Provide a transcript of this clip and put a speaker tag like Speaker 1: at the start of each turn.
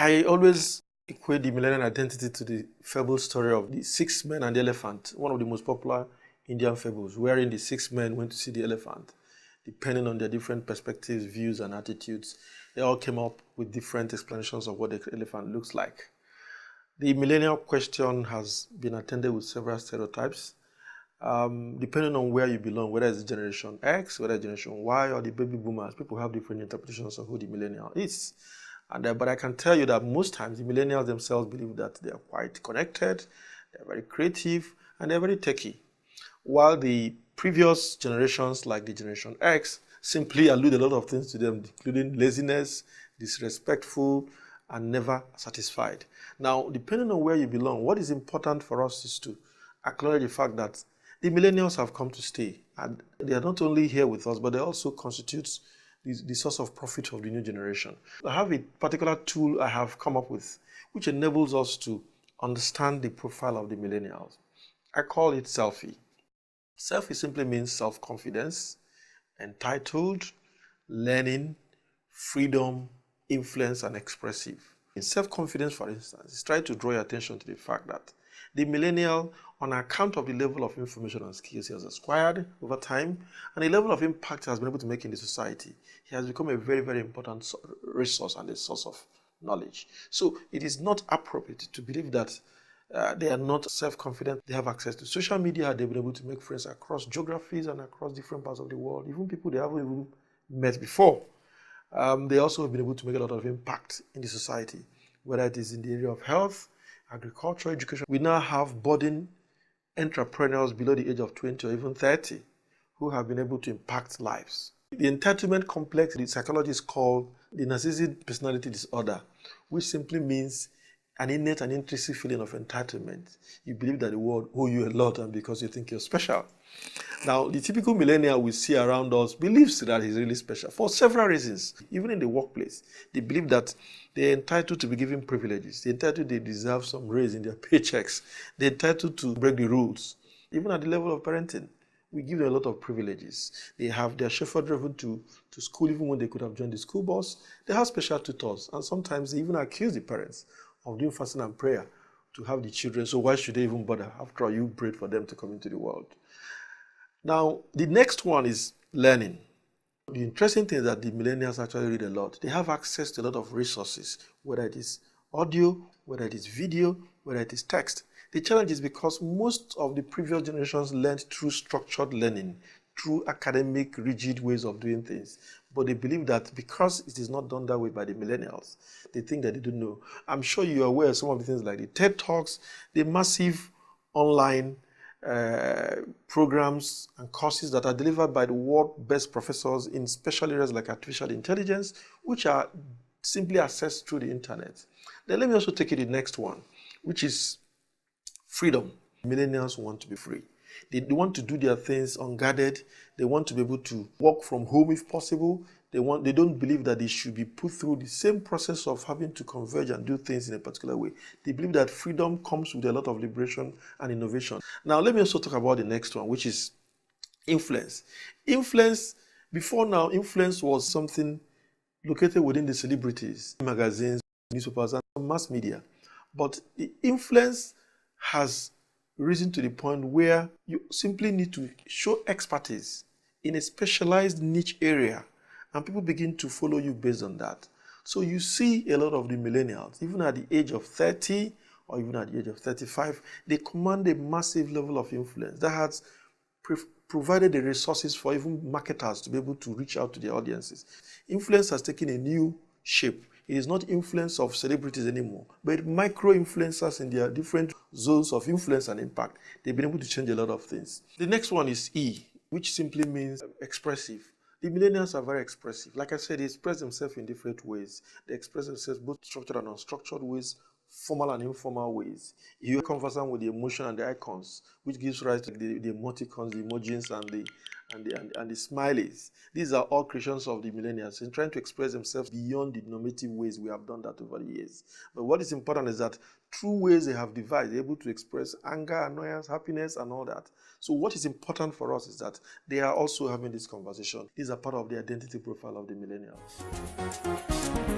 Speaker 1: I always equate the millennial identity to the fable story of the six men and the elephant, one of the most popular Indian fables, wherein the six men went to see the elephant. Depending on their different perspectives, views, and attitudes, they all came up with different explanations of what the elephant looks like. The millennial question has been attended with several stereotypes. Depending on where you belong, whether it's Generation X, whether it's Generation Y, or the baby boomers, people have different interpretations of who the millennial is. But I can tell you that most times the millennials themselves believe that they are quite connected, they're very creative, and they're very techy. While the previous generations, like the Generation X, simply allude a lot of things to them, including laziness, disrespectful, and never satisfied. Now, depending on where you belong, what is important for us is to acknowledge the fact that the millennials have come to stay, and they are not only here with us, but they also constitute the source of profit of the new generation. I have a particular tool I have come up with, which enables us to understand the profile of the millennials. I call it selfie. Selfie simply means self-confidence, entitled, learning, freedom, influence, and expressive. In self-confidence, for instance, is trying to draw your attention to the fact that the millennial, on account of the level of information and skills he has acquired over time and the level of impact he has been able to make in the society, he has become a very, very important resource and a source of knowledge. So it is not appropriate to believe that they are not self-confident. They have access to social media. They've been able to make friends across geographies and across different parts of the world, even people they haven't even met before. They also have been able to make a lot of impact in the society, whether it is in the area of health, agriculture, education. We now have budding entrepreneurs below the age of 20 or even 30 who have been able to impact lives. The entitlement complex, the psychologists call the narcissistic personality disorder, which simply means an innate and intrinsic feeling of entitlement. You believe that the world owes you a lot and because you think you're special. Now, the typical millennial we see around us believes that he's really special for several reasons. Even in the workplace, they believe that they're entitled to be given privileges. They're entitled, they deserve some raise in their paychecks. They're entitled to break the rules. Even at the level of parenting, we give them a lot of privileges. They have their chauffeur driven to school even when they could have joined the school bus. They have special tutors, and sometimes they even accuse the parents of doing fasting and prayer to have the children. So why should they even bother? After all, you prayed for them to come into the world. Now, the next one is learning. The interesting thing is that the millennials actually read a lot. They have access to a lot of resources, whether it is audio, whether it is video, whether it is text. The challenge is because most of the previous generations learned through structured learning, through academic, rigid ways of doing things. But they believe that because it is not done that way by the millennials, they think that they don't know. I'm sure you are aware of some of the things like the TED Talks, the massive online programs and courses that are delivered by the world's best professors in special areas like artificial intelligence, which are simply accessed through the internet. Then let me also take you to the next one, which is freedom. Millennials want to be free. They want to do their things unguarded. They want to be able to work from home if possible. They don't believe that they should be put through the same process of having to converge and do things in a particular way. They believe that freedom comes with a lot of liberation and innovation. Now, let me also talk about the next one, which is influence. Influence, before now, influence was something located within the celebrities, magazines, newspapers, and mass media. But the influence has risen to the point where you simply need to show expertise in a specialized niche area, and people begin to follow you based on that. So you see a lot of the millennials, even at the age of 30 or even at the age of 35, they command a massive level of influence that has provided the resources for even marketers to be able to reach out to their audiences. Influence has taken a new shape. It is not influence of celebrities anymore, but micro-influencers in their different zones of influence and impact. They've been able to change a lot of things. The next one is E, which simply means expressive. The millennials are very expressive. Like I said, they express themselves in different ways. They express themselves both structured and unstructured ways, formal and informal ways. You're conversant with the emotion and the icons, which gives rise to the emoticons, the emojis, and the smileys. These are all creations of the millennials in trying to express themselves beyond the normative ways we have done that over the years. But what is important is that through ways they have devised, they're able to express anger, annoyance, happiness, and all that. So what is important for us is that they are also having this conversation. These are part of the identity profile of the millennials.